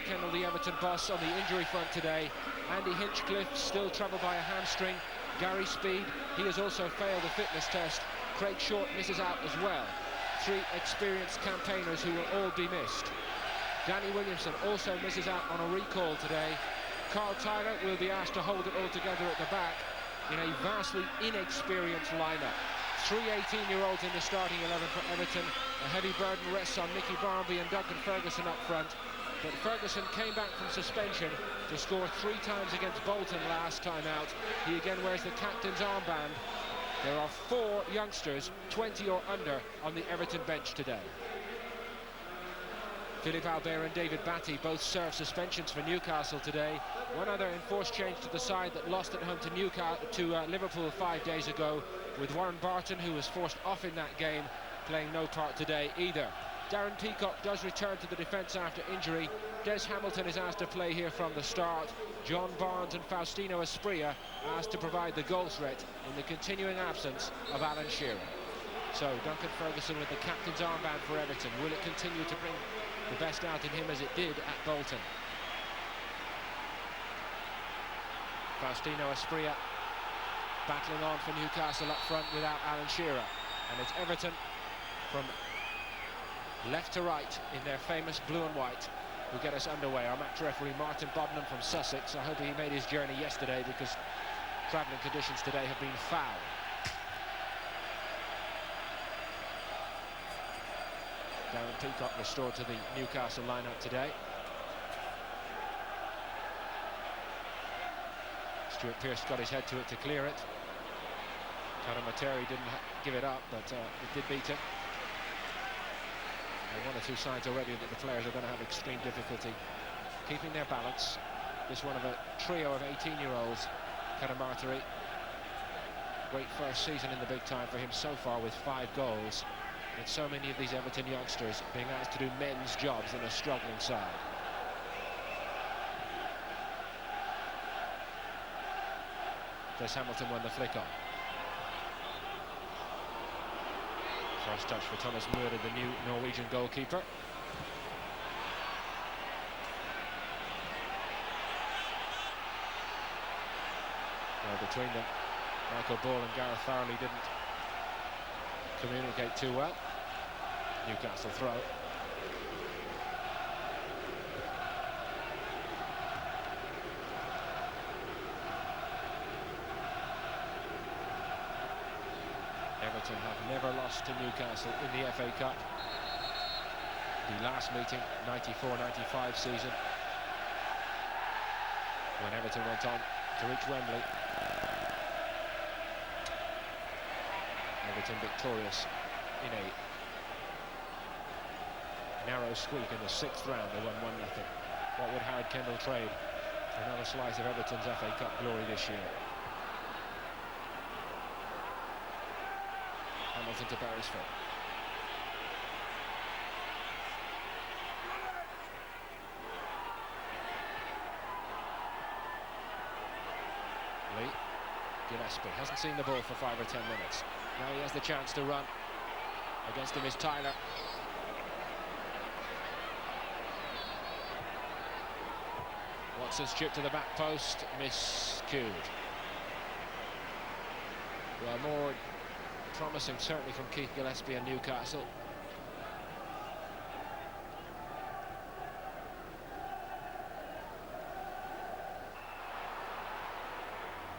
Kendall, the Everton boss, on the injury front today. Andy Hinchcliffe still troubled by a hamstring. Gary Speed, he has also failed the fitness test. Craig Short misses out as well. 3 experienced campaigners who will all be missed. Danny Williamson also misses out on a recall today. Carl Tyler will be asked to hold it all together at the back in a vastly inexperienced lineup. 3 18-year-olds in the starting 11 for Everton. A heavy burden rests on Nicky Barmby and Duncan Ferguson up front. But Ferguson came back from suspension to score 3 times against Bolton last time out. He again wears the captain's armband. There are 4 youngsters, 20 or under, on the Everton bench today. Philippe Albert and David Batty both served suspensions for Newcastle today. One other enforced change to the side that lost at home to Liverpool 5 days ago, with Warren Barton, who was forced off in that game, playing no part today either. Darren Peacock does return to the defence after injury. Des Hamilton is asked to play here from the start. John Barnes and Faustino Asprilla asked to provide the goal threat in the continuing absence of Alan Shearer. So Duncan Ferguson with the captain's armband for Everton. Will it continue to bring the best out in him as it did at Bolton? Faustino Asprilla battling on for Newcastle up front without Alan Shearer. And it's Everton from left to right in their famous blue and white who get us underway. Our match referee Martin Bodnam from Sussex. I hope he made his journey yesterday because travelling conditions today have been foul. Darren Peacock restored to the Newcastle lineup today. Stuart Pearce got his head to it to clear it. Conor Materi didn't give it up, but it did beat him. And 1 or 2 signs already that the players are going to have extreme difficulty keeping their balance. This one of a trio of 18-year-olds, Conor Materi. Great first season in the big time for him so far with 5 goals. And so many of these Everton youngsters being asked to do men's jobs in a struggling side. Des Hamilton won the flick on. First touch for Thomas Müller, the new Norwegian goalkeeper. Well, between them, Michael Ball and Gareth Farley didn't communicate too well. Newcastle throw. Everton have never lost to Newcastle in the FA Cup. The last meeting, 94-95 season, when Everton went on to reach Wembley. Everton victorious in a narrow squeak in the 6th round. They won 1-0. What would Howard Kendall trade for another slice of Everton's FA Cup glory this year? Hamilton to Beresford. Lee Gillespie hasn't seen the ball for 5 or 10 minutes. Now he has the chance to run. Against him is Tyler. Watson's chip to the back post, miscued. Well, more promising certainly from Keith Gillespie and Newcastle.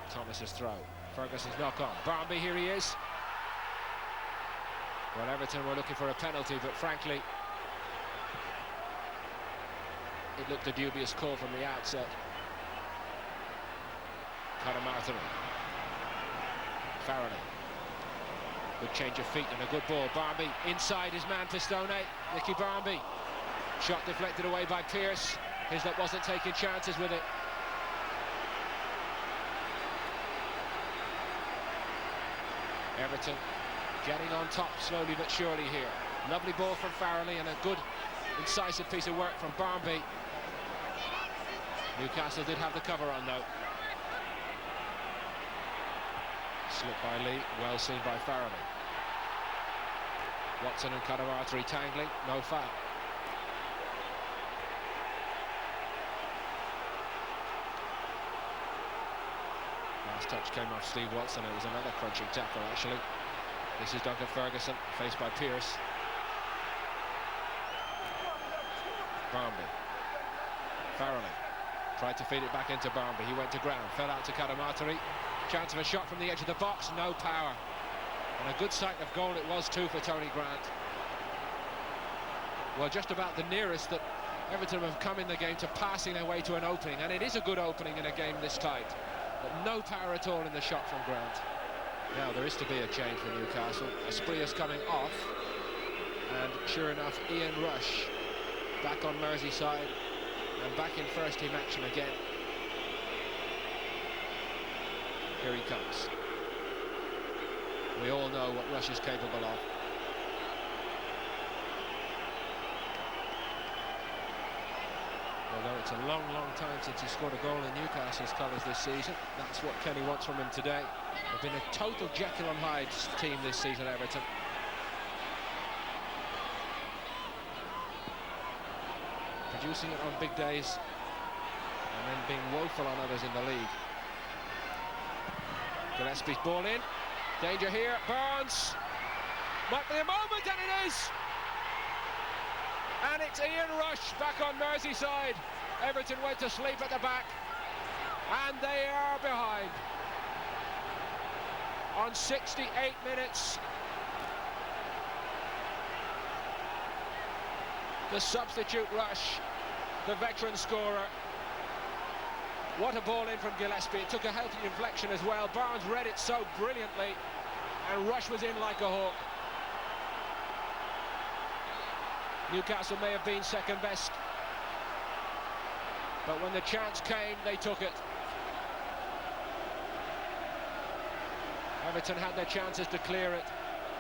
Thomas's throw. Ferguson's knock on. Barmby, here he is. Well, Everton were looking for a penalty, but frankly, it looked a dubious call from the outset. Conor Materi. Farrelly. Good change of feet and a good ball. Barmby inside his man Pistone. Nicky Barmby. Shot deflected away by Pearce. Hislop wasn't taking chances with it. Everton getting on top slowly but surely here. Lovely ball from Farrelly and a good incisive piece of work from Barmby. Newcastle did have the cover on though. Slip by Lee, well seen by Farrelly. Watson and Conor Materi tangling, no foul. Last touch came off Steve Watson. It was another crunching tackle, actually. This is Duncan Ferguson, faced by Pearce. Barmby. Farrelly tried to feed it back into Barmby. He went to ground, fell out to Kadamatari. Chance of a shot from the edge of the box, no power. And a good sight of goal it was too for Tony Grant. Well, just about the nearest that Everton have come in the game to passing their way to an opening, and it is a good opening in a game this tight. But no power at all in the shot from Grant. Now there is to be a change for Newcastle. Asprilla coming off, and sure enough, Ian Rush back on Merseyside and back in first team action again. Here he comes. We all know what Rush is capable of. Although it's a long, long time since he scored a goal in Newcastle's colours this season, that's what Kenny wants from him today. They've been a total Jekyll and Hyde team this season, Everton. Producing it on big days and then being woeful on others in the league. Gillespie's ball in. Danger here. Barnes. Might be a moment, and it is! And it's Ian Rush back on Merseyside. Everton went to sleep at the back, and they are behind. On 68 minutes, the substitute Rush, the veteran scorer. What a ball in from Gillespie. It took a healthy deflection as well. Barnes read it so brilliantly, and Rush was in like a hawk. Newcastle may have been second best, but when the chance came, they took it. Everton had their chances to clear it,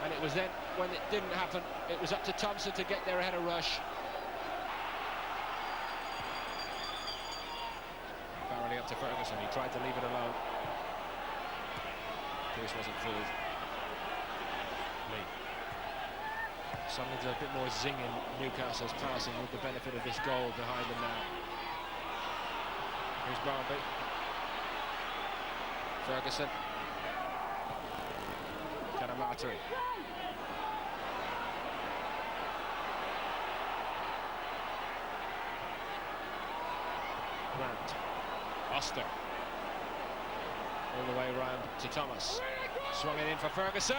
and it was then, when it didn't happen, it was up to Thompson to get there ahead of Rush. Farrelly up to Ferguson. He tried to leave it alone. Pearce wasn't fooled. Lee. Suddenly there's a bit more zing in Newcastle's passing with the benefit of this goal behind them now. Here's Barmby. Ferguson. Kadamatari. Grant. Oster. All the way round to Thomas. Swung it in for Ferguson.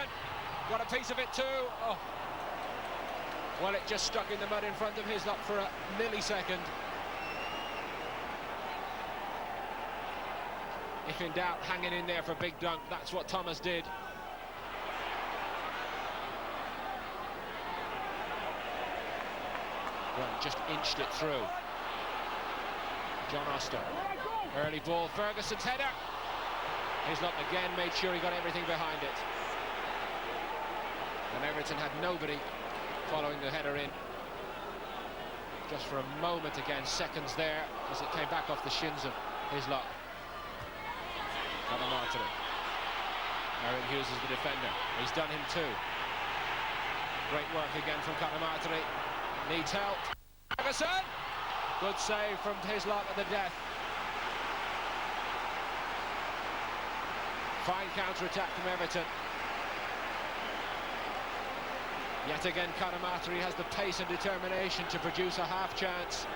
Got a piece of it too. Oh. Well, it just stuck in the mud in front of his lot for a millisecond. If in doubt, hanging in there for Big Dunk. That's what Thomas did. Well, just inched it through. John Oster. Early ball, Ferguson's header. Hislop again made sure he got everything behind it. And Everton had nobody following the header in. Just for a moment again, seconds there, as it came back off the shins of Hislop. Kadamatari. Aaron Hughes is the defender. He's done him too. Great work again from Kadamatari. Needs help. Ferguson! Good save from Hislop at the death. Fine counter-attack from Everton. Yet again, Kadamatari has the pace and determination to produce a half chance.